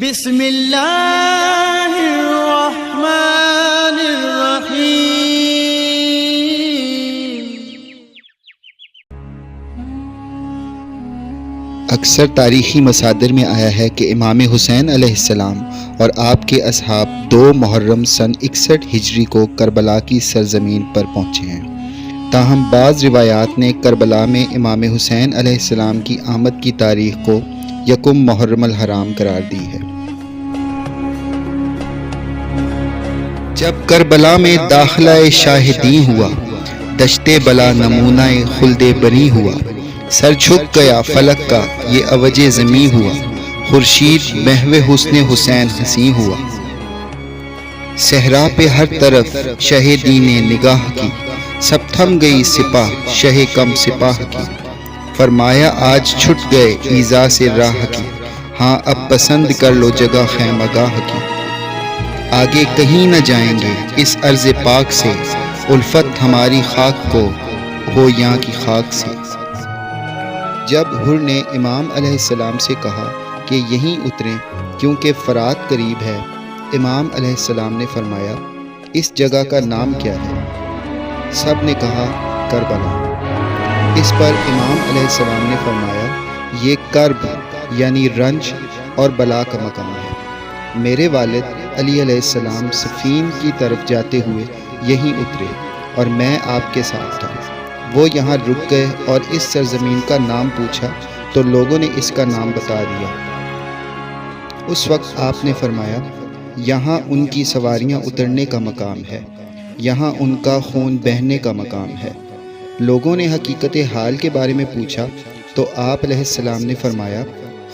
بسم اللہ الرحمن الرحیم۔ اکثر تاریخی مصادر میں آیا ہے کہ امام حسین علیہ السلام اور آپ کے اصحاب 2 محرم سن 61 ہجری کو کربلا کی سرزمین پر پہنچے ہیں۔ تاہم بعض روایات نے کربلا میں امام حسین علیہ السلام کی آمد کی تاریخ کو 1 محرم الحرام قرار دی ہے۔ جب کربلا میں داخلہ شاہدیں ہوا، دشت بلا نمونہ خلد بری ہوا، سر جھک گیا فلک کا یہ عوج زمیں ہوا، خورشید محو حسن حسین حسین ہوا۔ صحرا پہ ہر طرف شاہدین نے نگاہ کی، سب تھم گئی سپاہ شہ کم سپاہ کی، فرمایا آج چھٹ گئے ایذا سے راہ کی، ہاں اب پسند کر لو جگہ خیمہ گاہ کی، آگے کہیں نہ جائیں گے اس ارض پاک سے، الفت ہماری خاک کو ہو یہاں کی خاک سے۔ جب حر نے امام علیہ السلام سے کہا کہ یہیں اتریں کیونکہ فرات قریب ہے، امام علیہ السلام نے فرمایا اس جگہ کا نام کیا ہے؟ سب نے کہا کربلا۔ اس پر امام علیہ السلام نے فرمایا یہ کرب یعنی رنج اور بلا کا مقام ہے، میرے والد علی علیہ السلام صفین کی طرف جاتے ہوئے یہیں اترے اور میں آپ کے ساتھ تھا۔ وہ یہاں رک گئے اور اس سرزمین کا نام پوچھا تو لوگوں نے اس کا نام بتا دیا۔ اس وقت آپ نے فرمایا یہاں ان کی سواریاں اترنے کا مقام ہے، یہاں ان کا خون بہنے کا مقام ہے۔ لوگوں نے حقیقت حال کے بارے میں پوچھا تو آپ علیہ السلام نے فرمایا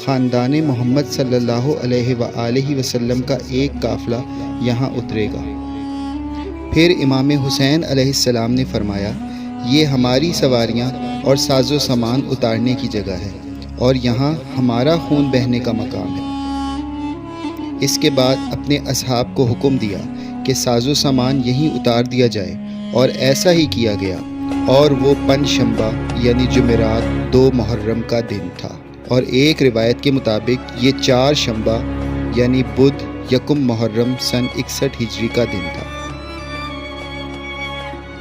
خاندان محمد صلی اللہ علیہ وآلہ وسلم کا ایک قافلہ یہاں اترے گا۔ پھر امام حسین علیہ السلام نے فرمایا یہ ہماری سواریاں اور ساز و سامان اتارنے کی جگہ ہے اور یہاں ہمارا خون بہنے کا مقام ہے۔ اس کے بعد اپنے اصحاب کو حکم دیا کہ ساز و سامان یہیں اتار دیا جائے اور ایسا ہی کیا گیا، اور وہ پنج شنبہ یعنی جمعرات 2 محرم کا دن تھا، اور ایک روایت کے مطابق یہ 4 شنبہ یعنی بدھ 1 محرم سن 61 ہجری کا دن تھا۔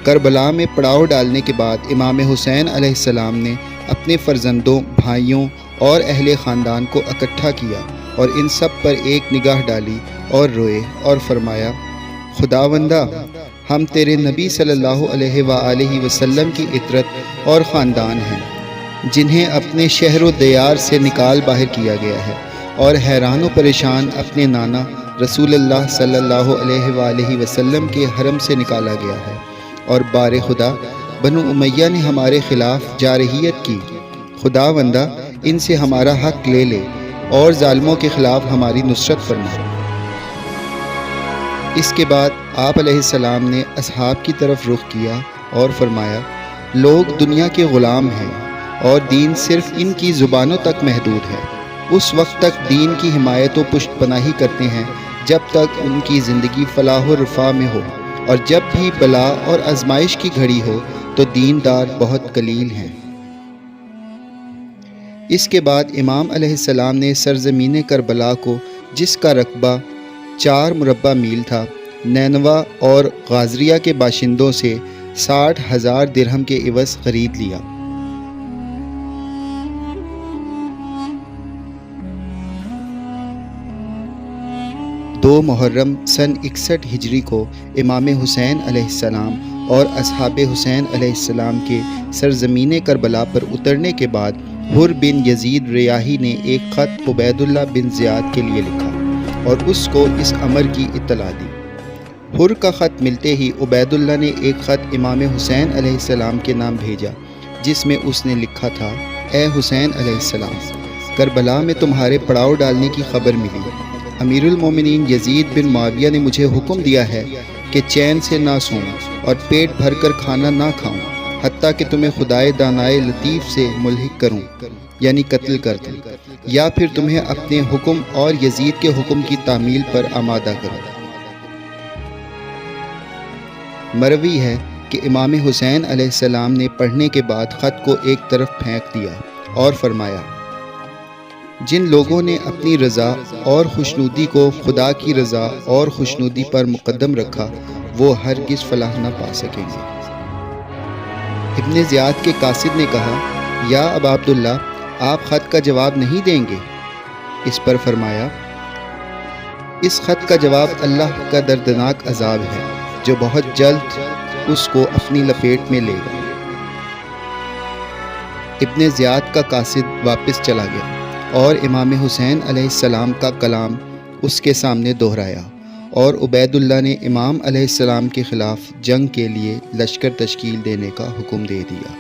کربلا میں پڑاؤ ڈالنے کے بعد امام حسین علیہ السلام نے اپنے فرزندوں، بھائیوں اور اہل خاندان کو اکٹھا کیا اور ان سب پر ایک نگاہ ڈالی اور روئے اور فرمایا خداوندہ ہم تیرے نبی صلی اللہ علیہ وآلہ وسلم کی عطرت اور خاندان ہیں جنہیں اپنے شہر و دیار سے نکال باہر کیا گیا ہے، اور حیران و پریشان اپنے نانا رسول اللہ صلی اللہ علیہ وآلہ وسلم کے حرم سے نکالا گیا ہے، اور بار خدا بنو امیہ نے ہمارے خلاف جارحیت کی، خداوندہ ان سے ہمارا حق لے لے اور ظالموں کے خلاف ہماری نصرت فرما۔ اس کے بعد آپ علیہ السلام نے اصحاب کی طرف رخ کیا اور فرمایا لوگ دنیا کے غلام ہیں اور دین صرف ان کی زبانوں تک محدود ہے، اس وقت تک دین کی حمایت و پشت پناہی کرتے ہیں جب تک ان کی زندگی فلاح و رفاہ میں ہو، اور جب بھی بلا اور آزمائش کی گھڑی ہو تو دیندار بہت قلیل ہیں۔ اس کے بعد امام علیہ السلام نے سرزمین کربلا کو، جس کا رقبہ 4 مربع میل تھا، نینوا اور غازریہ کے باشندوں سے 60,000 درہم کے عوض خرید لیا۔ 2 محرم سن 61 ہجری کو امام حسین علیہ السلام اور اصحاب حسین علیہ السلام کے سرزمین کربلا پر اترنے کے بعد حر بن یزید ریاحی نے ایک خط عبید اللہ بن زیاد کے لیے لکھا اور اس کو اس امر کی اطلاع دی۔ حر کا خط ملتے ہی عبید اللہ نے ایک خط امام حسین علیہ السلام کے نام بھیجا جس میں اس نے لکھا تھا اے حسین علیہ السلام، کربلا میں تمہارے پڑاؤ ڈالنے کی خبر ملی، امیر المومنین یزید بن معاویہ نے مجھے حکم دیا ہے کہ چین سے نہ سوؤں اور پیٹ بھر کر کھانا نہ کھاؤں حتیٰ کہ تمہیں خدائے دانائے لطیف سے ملحق کروں یعنی قتل کر دوں، یا پھر تمہیں اپنے حکم اور یزید کے حکم کی تعمیل پر آمادہ کروں۔ مروی ہے کہ امام حسین علیہ السلام نے پڑھنے کے بعد خط کو ایک طرف پھینک دیا اور فرمایا جن لوگوں نے اپنی رضا اور خوشنودی کو خدا کی رضا اور خوشنودی پر مقدم رکھا وہ ہرگز فلاح نہ پا سکیں گے۔ ابن زیاد کے قاصد نے کہا، یا ابا عبداللہ، آپ خط کا جواب نہیں دیں گے؟ اس پر فرمایا، اس خط کا جواب اللہ کا دردناک عذاب ہے جو بہت جلد اس کو اپنی لپیٹ میں لے گا۔ ابن زیاد کا قاصد واپس چلا گیا اور امام حسین علیہ السلام کا کلام اس کے سامنے دہرایا، اور عبید اللہ نے امام علیہ السلام کے خلاف جنگ کے لیے لشکر تشکیل دینے کا حکم دے دیا۔